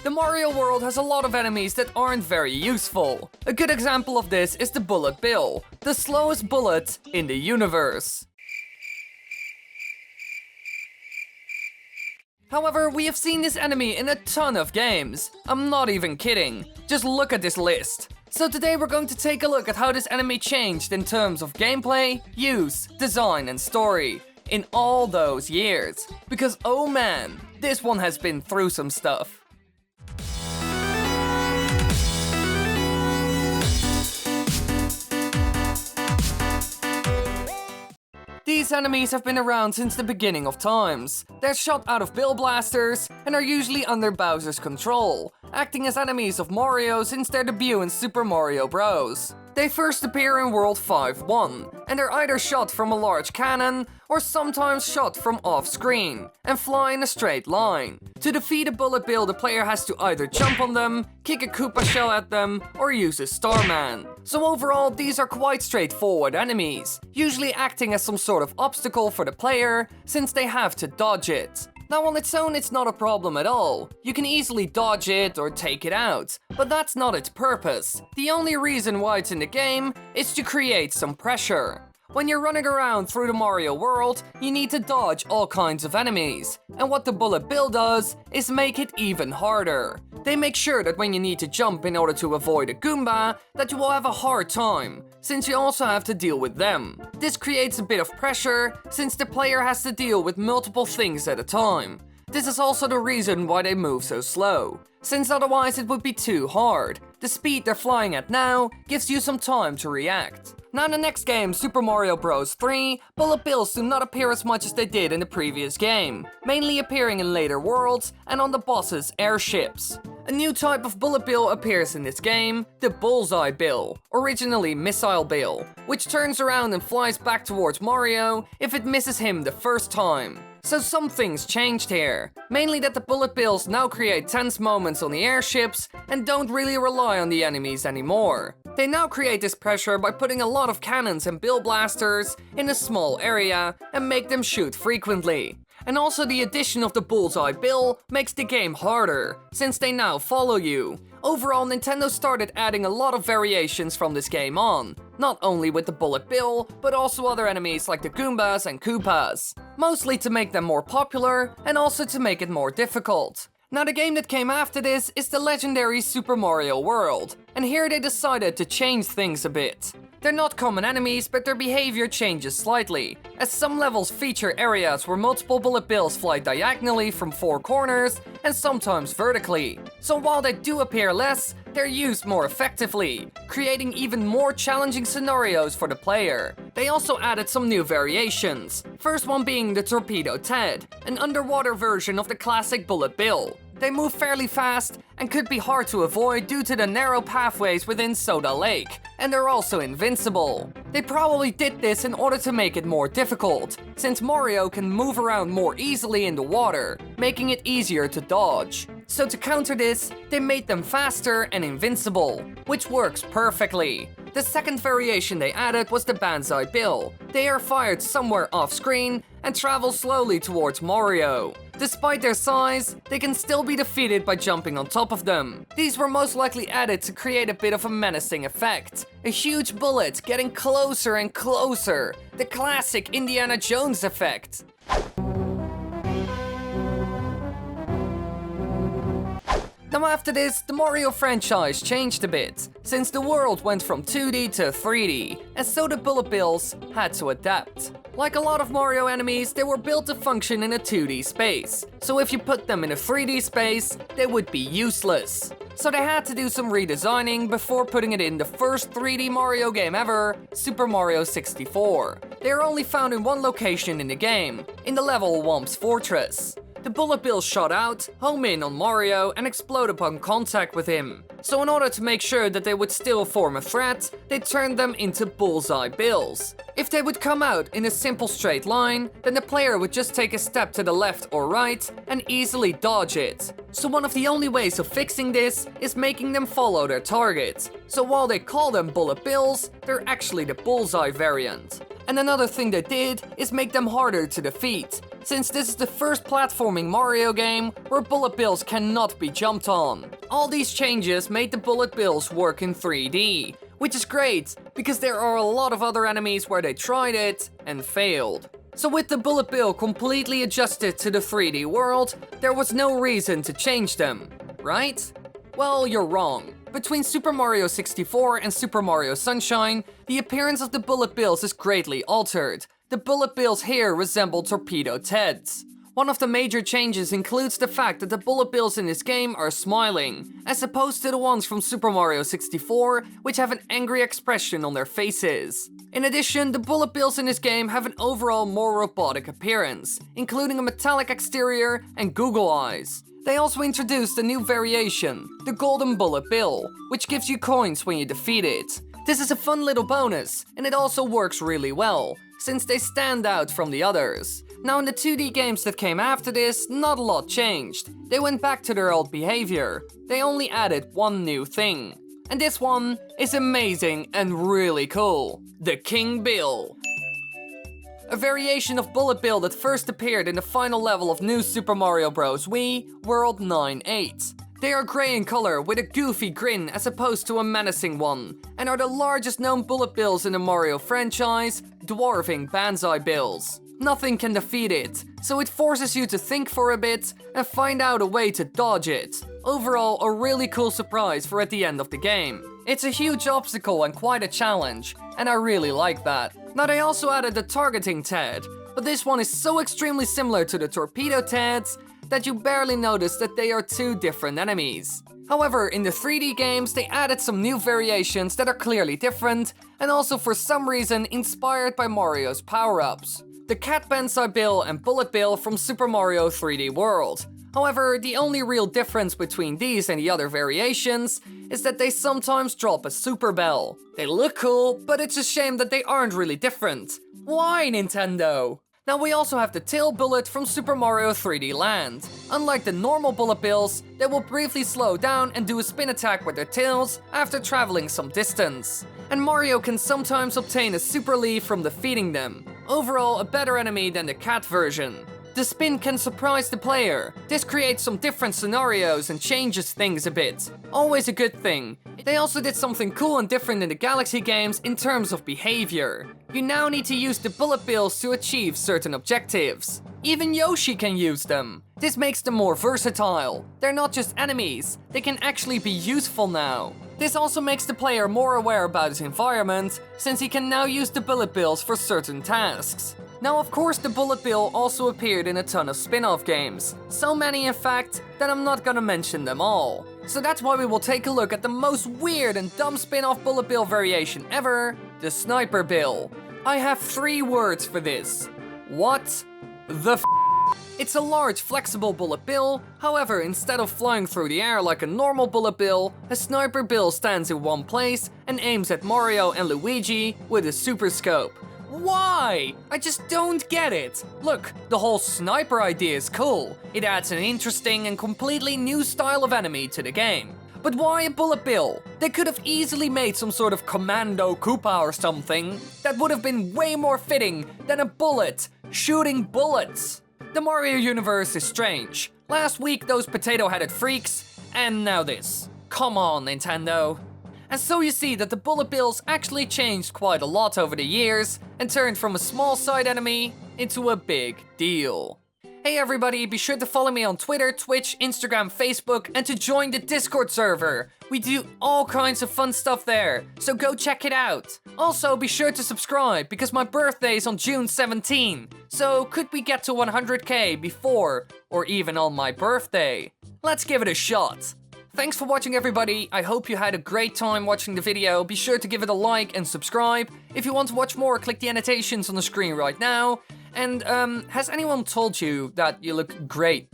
The Mario world has a lot of enemies that aren't very useful. A good example of this is the Bullet Bill, the slowest bullet in the universe. However, we have seen this enemy in a ton of games. I'm not even kidding. Just look at this list. So today we're going to take a look at how this enemy changed in terms of gameplay, use, design and story in all those years. Because oh man, this one has been through some stuff. These enemies have been around since the beginning of times. They're shot out of Bill blasters and are usually under Bowser's control, acting as enemies of Mario since their debut in Super Mario Bros. They first appear in World 5-1, and they're either shot from a large cannon or sometimes shot from off-screen and fly in a straight line. To defeat a Bullet Bill, the player has to either jump on them, kick a Koopa shell at them, or use a Starman. So overall, these are quite straightforward enemies, usually acting as some sort of obstacle for the player, since they have to dodge it. Now on its own, it's not a problem at all. You can easily dodge it or take it out, but that's not its purpose. The only reason why it's in the game is to create some pressure. When you're running around through the Mario world, you need to dodge all kinds of enemies, and what the Bullet Bill does is make it even harder. They make sure that when you need to jump in order to avoid a Goomba, that you will have a hard time, since you also have to deal with them. This creates a bit of pressure, since the player has to deal with multiple things at a time. This is also the reason why they move so slow, since otherwise it would be too hard. The speed they're flying at now gives you some time to react. Now in the next game, Super Mario Bros. 3, Bullet Bills do not appear as much as they did in the previous game, mainly appearing in later worlds and on the boss's airships. A new type of Bullet Bill appears in this game, the Bullseye Bill, originally Missile Bill, which turns around and flies back towards Mario if it misses him the first time. So some things changed here, mainly that the Bullet Bills now create tense moments on the airships and don't really rely on the enemies anymore. They now create this pressure by putting a lot of cannons and Bill blasters in a small area and make them shoot frequently. And also the addition of the Bullseye Bill makes the game harder, since they now follow you. Overall, Nintendo started adding a lot of variations from this game on, not only with the Bullet Bill, but also other enemies like the Goombas and Koopas. Mostly to make them more popular, and also to make it more difficult. Now the game that came after this is the legendary Super Mario World, and here they decided to change things a bit. They're not common enemies, but their behavior changes slightly, as some levels feature areas where multiple Bullet Bills fly diagonally from 4 corners, and sometimes vertically. So while they do appear less, they're used more effectively, creating even more challenging scenarios for the player. They also added some new variations, first one being the Torpedo Ted, an underwater version of the classic Bullet Bill. They move fairly fast and could be hard to avoid due to the narrow pathways within Soda Lake, and they're also invincible. They probably did this in order to make it more difficult, since Mario can move around more easily in the water, making it easier to dodge. So to counter this, they made them faster and invincible, which works perfectly. The second variation they added was the Bullseye Bill. They are fired somewhere off-screen and travel slowly towards Mario. Despite their size, they can still be defeated by jumping on top of them. These were most likely added to create a bit of a menacing effect. A huge bullet getting closer and closer. The classic Indiana Jones effect. Now after this, the Mario franchise changed a bit, since the world went from 2D to 3D, and so the Bullet Bills had to adapt. Like a lot of Mario enemies, they were built to function in a 2D space, so if you put them in a 3D space, they would be useless. So they had to do some redesigning before putting it in the first 3D Mario game ever, Super Mario 64. They are only found in one location in the game, in the level Whomp's Fortress. The Bullet Bills shot out, home in on Mario, and explode upon contact with him. So in order to make sure that they would still form a threat, they turned them into Bullseye Bills. If they would come out in a simple straight line, then the player would just take a step to the left or right and easily dodge it. So one of the only ways of fixing this is making them follow their target. So while they call them Bullet Bills, they're actually the Bullseye variant. And another thing they did is make them harder to defeat, since this is the first platforming Mario game where bullet bills cannot be jumped on. All these changes made the bullet bills work in 3D, which is great, because there are a lot of other enemies where they tried it and failed. So with the bullet bill completely adjusted to the 3D world, there was no reason to change them, right? Well, you're wrong. Between Super Mario 64 and Super Mario Sunshine, the appearance of the bullet bills is greatly altered. The bullet bills here resemble Torpedo Ted's. One of the major changes includes the fact that the bullet bills in this game are smiling, as opposed to the ones from Super Mario 64, which have an angry expression on their faces. In addition, the bullet bills in this game have an overall more robotic appearance, including a metallic exterior and Google eyes. They also introduced a new variation, the Golden Bullet Bill, which gives you coins when you defeat it. This is a fun little bonus, and it also works really well, since they stand out from the others. Now in the 2D games that came after this, not a lot changed. They went back to their old behavior. They only added one new thing. And this one is amazing and really cool. The King Bill. A variation of Bullet Bill that first appeared in the final level of New Super Mario Bros. Wii, World 9-8. They are grey in color with a goofy grin as opposed to a menacing one, and are the largest known bullet bills in the Mario franchise, dwarfing Bullseye Bills. Nothing can defeat it, so it forces you to think for a bit and find out a way to dodge it. Overall, a really cool surprise for at the end of the game. It's a huge obstacle and quite a challenge, and I really like that. Now they also added the targeting Ted, but this one is so extremely similar to the Torpedo Teds that you barely notice that they are two different enemies. However, in the 3D games, they added some new variations that are clearly different, and also for some reason inspired by Mario's power-ups. The Cat Bullseye Bill and Bullet Bill from Super Mario 3D World. However, the only real difference between these and the other variations is that they sometimes drop a Super Bell. They look cool, but it's a shame that they aren't really different. Why, Nintendo? Now we also have the Tail Bullet from Super Mario 3D Land. Unlike the normal bullet bills, they will briefly slow down and do a spin attack with their tails after traveling some distance. And Mario can sometimes obtain a Super Leaf from defeating them. Overall, a better enemy than the cat version. The spin can surprise the player. This creates some different scenarios and changes things a bit. Always a good thing. They also did something cool and different in the Galaxy games in terms of behavior. You now need to use the bullet bills to achieve certain objectives. Even Yoshi can use them. This makes them more versatile. They're not just enemies, they can actually be useful now. This also makes the player more aware about his environment, since he can now use the bullet bills for certain tasks. Now of course the bullet bill also appeared in a ton of spin-off games. So many in fact, that I'm not gonna mention them all. So that's why we will take a look at the most weird and dumb spin-off bullet bill variation ever, the Sniper Bill. I have 3 words for this. What the f***? It's a large, flexible bullet bill, however, instead of flying through the air like a normal bullet bill, a Sniper Bill stands in one place and aims at Mario and Luigi with a super scope. Why? I just don't get it. Look, the whole sniper idea is cool. It adds an interesting and completely new style of enemy to the game. But why a bullet bill? They could have easily made some sort of Commando Koopa or something that would have been way more fitting than a bullet shooting bullets. The Mario universe is strange. Last week those potato-headed freaks, and now this. Come on, Nintendo. And so you see that the bullet bills actually changed quite a lot over the years and turned from a small side enemy into a big deal. Hey everybody, be sure to follow me on Twitter, Twitch, Instagram, Facebook, and to join the Discord server. We do all kinds of fun stuff there, so go check it out. Also, be sure to subscribe, because my birthday is on June 17. So could we get to 100k before, or even on my birthday? Let's give it a shot. Thanks for watching everybody, I hope you had a great time watching the video. Be sure to give it a like and subscribe. If you want to watch more, click the annotations on the screen right now. And has anyone told you that you look great?